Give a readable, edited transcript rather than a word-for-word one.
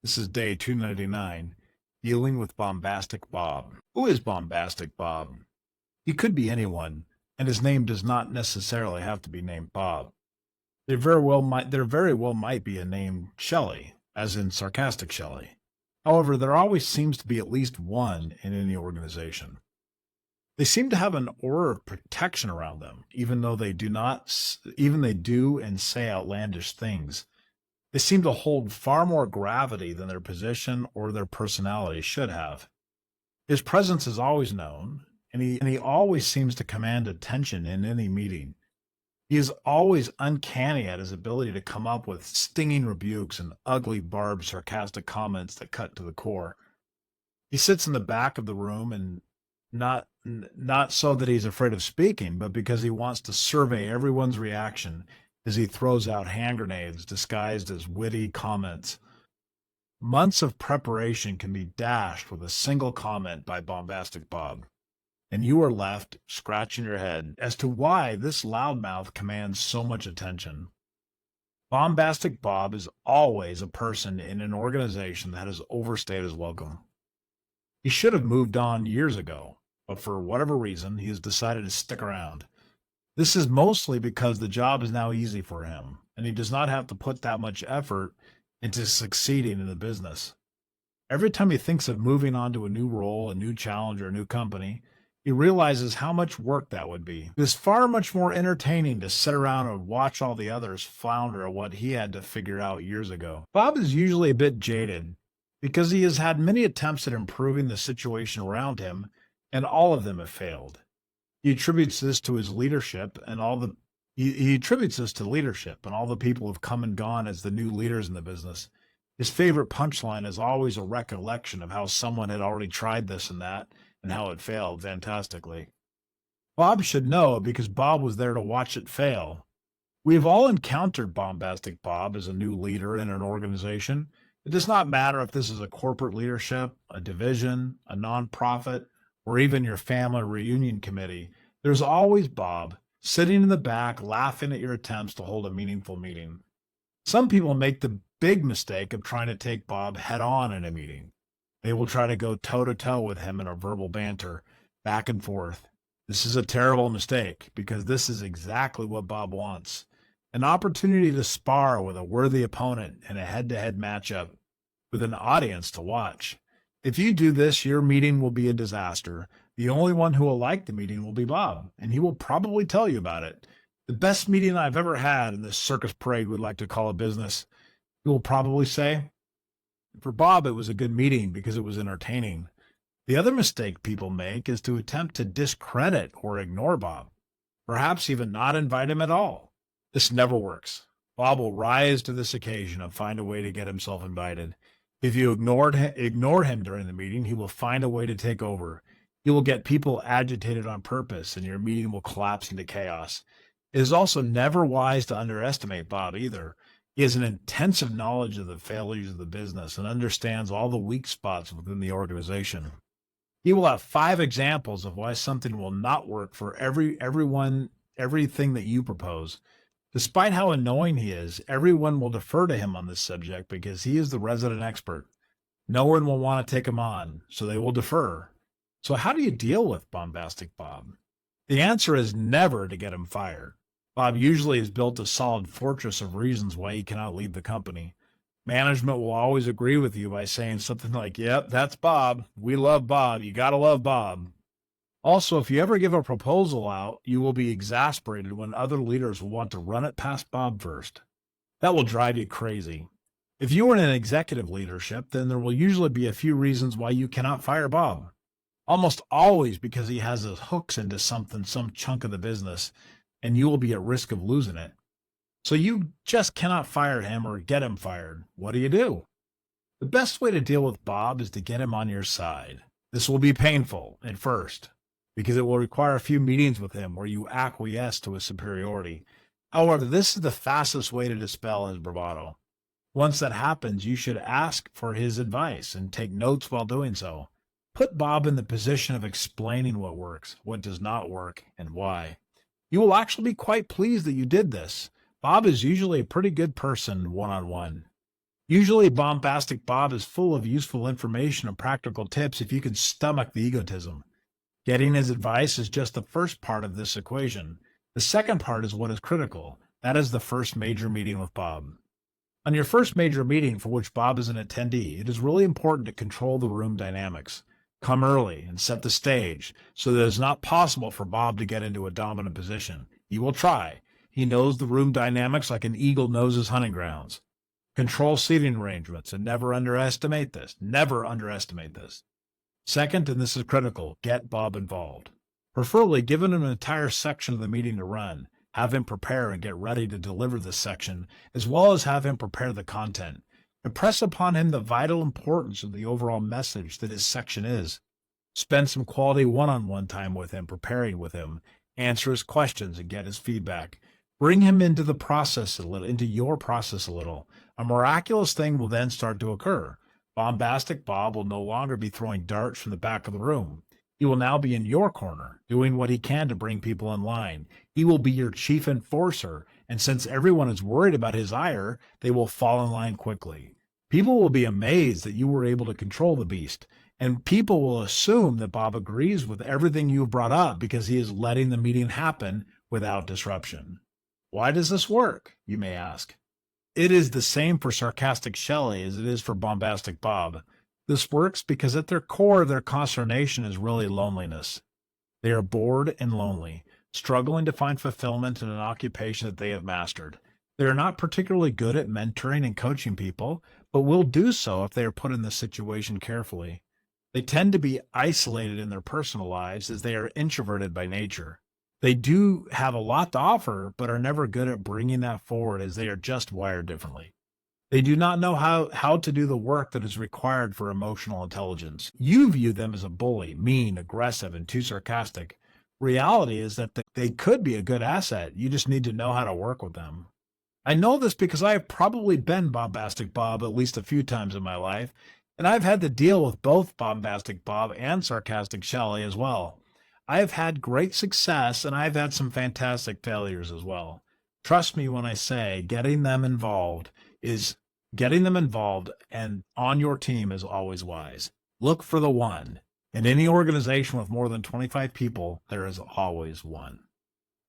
This is day 299, dealing with Bombastic Bob. Who is Bombastic Bob? He could be anyone, and his name does not necessarily have to be named Bob. There very well might be a name Shelly, as in Sarcastic Shelly. However, there always seems to be at least one in any organization. They seem to have an aura of protection around them, even though they do not, even they do and say outlandish things. They seem to hold far more gravity than their position or their personality should have. His presence is always known, and he always seems to command attention in any meeting. He is always uncanny at his ability to come up with stinging rebukes and ugly, barbed, sarcastic comments that cut to the core. He sits in the back of the room, and not so that he's afraid of speaking, but because he wants to survey everyone's reaction as he throws out hand grenades disguised as witty comments. Months of preparation can be dashed with a single comment by Bombastic Bob, and you are left scratching your head as to why this loudmouth commands so much attention. Bombastic Bob is always a person in an organization that has overstayed his welcome. He should have moved on years ago, but for whatever reason, he has decided to stick around. This is mostly because the job is now easy for him, and he does not have to put that much effort into succeeding in the business. Every time he thinks of moving on to a new role, a new challenge, or a new company, he realizes how much work that would be. It is far much more entertaining to sit around and watch all the others flounder at what he had to figure out years ago. Bob is usually a bit jaded because he has had many attempts at improving the situation around him, and all of them have failed. He attributes this to his leadership and all the he attributes this to leadership and all the people have come and gone as the new leaders in the business. His favorite punchline is always a recollection of how someone had already tried this and that and how it failed fantastically. Bob should know because Bob was there to watch it fail. We have all encountered Bombastic Bob as a new leader in an organization. It does not matter if this is a corporate leadership, a division, a nonprofit, or even your family reunion committee. There's always Bob sitting in the back laughing at your attempts to hold a meaningful meeting. Some people make the big mistake of trying to take Bob head on in a meeting. They will try to go toe to toe with him in a verbal banter, back and forth. This is a terrible mistake because this is exactly what Bob wants. An opportunity to spar with a worthy opponent in a head-to-head matchup with an audience to watch. If you do this, your meeting will be a disaster. The only one who will like the meeting will be Bob, and he will probably tell you about it. The best meeting I've ever had in this circus parade we'd like to call a business, he will probably say. For Bob, it was a good meeting because it was entertaining. The other mistake people make is to attempt to discredit or ignore Bob, perhaps even not invite him at all. This never works. Bob will rise to this occasion and find a way to get himself invited. If you ignore him during the meeting, he will find a way to take over. He will get people agitated on purpose, and your meeting will collapse into chaos. It is also never wise to underestimate Bob either. He has an intensive knowledge of the failures of the business and understands all the weak spots within the organization. He will have 5 examples of why something will not work for everything that you propose. Despite how annoying he is, everyone will defer to him on this subject because he is the resident expert. No one will want to take him on, so they will defer. So how do you deal with Bombastic Bob? The answer is never to get him fired. Bob usually has built a solid fortress of reasons why he cannot leave the company. Management will always agree with you by saying something like, "Yep, that's Bob. We love Bob. You gotta love Bob." Also, if you ever give a proposal out, you will be exasperated when other leaders will want to run it past Bob first. That will drive you crazy. If you are in an executive leadership, then there will usually be a few reasons why you cannot fire Bob. Almost always because he has his hooks into some chunk of the business, and you will be at risk of losing it. So you just cannot fire him or get him fired. What do? The best way to deal with Bob is to get him on your side. This will be painful at first, because it will require a few meetings with him where you acquiesce to his superiority. However, this is the fastest way to dispel his bravado. Once that happens, you should ask for his advice and take notes while doing so. Put Bob in the position of explaining what works, what does not work, and why. You will actually be quite pleased that you did this. Bob is usually a pretty good person one-on-one. Usually, Bombastic Bob is full of useful information and practical tips if you can stomach the egotism. Getting his advice is just the first part of this equation. The second part is what is critical. That is the first major meeting with Bob. On your first major meeting for which Bob is an attendee, it is really important to control the room dynamics. Come early and set the stage so that it is not possible for Bob to get into a dominant position. He will try. He knows the room dynamics like an eagle knows his hunting grounds. Control seating arrangements and never underestimate this. Never underestimate this. Second, and this is critical, get Bob involved. Preferably give him an entire section of the meeting to run. Have him prepare and get ready to deliver this section, as well as have him prepare the content. Impress upon him the vital importance of the overall message that his section is. Spend some quality one-on-one time with him, preparing with him. Answer his questions and get his feedback. Bring him into the process a little, into your process a little. A miraculous thing will then start to occur. Bombastic Bob will no longer be throwing darts from the back of the room. He will now be in your corner, doing what he can to bring people in line. He will be your chief enforcer, and since everyone is worried about his ire, they will fall in line quickly. People will be amazed that you were able to control the beast, and people will assume that Bob agrees with everything you've brought up because he is letting the meeting happen without disruption. Why does this work, you may ask? It is the same for Sarcastic Shelly as it is for Bombastic Bob. This works because at their core, their consternation is really loneliness. They are bored and lonely, struggling to find fulfillment in an occupation that they have mastered. They are not particularly good at mentoring and coaching people, but will do so if they are put in the situation carefully. They tend to be isolated in their personal lives as they are introverted by nature. They do have a lot to offer, but are never good at bringing that forward as they are just wired differently. They do not know how to do the work that is required for emotional intelligence. You view them as a bully, mean, aggressive, and too sarcastic. Reality is that they could be a good asset. You just need to know how to work with them. I know this because I have probably been Bombastic Bob at least a few times in my life, and I've had to deal with both Bombastic Bob and Sarcastic Shelly as well. I have had great success, and I've had some fantastic failures as well. Trust me when I say getting them involved and on your team is always wise. Look for the one. In any organization with more than 25 people, there is always one.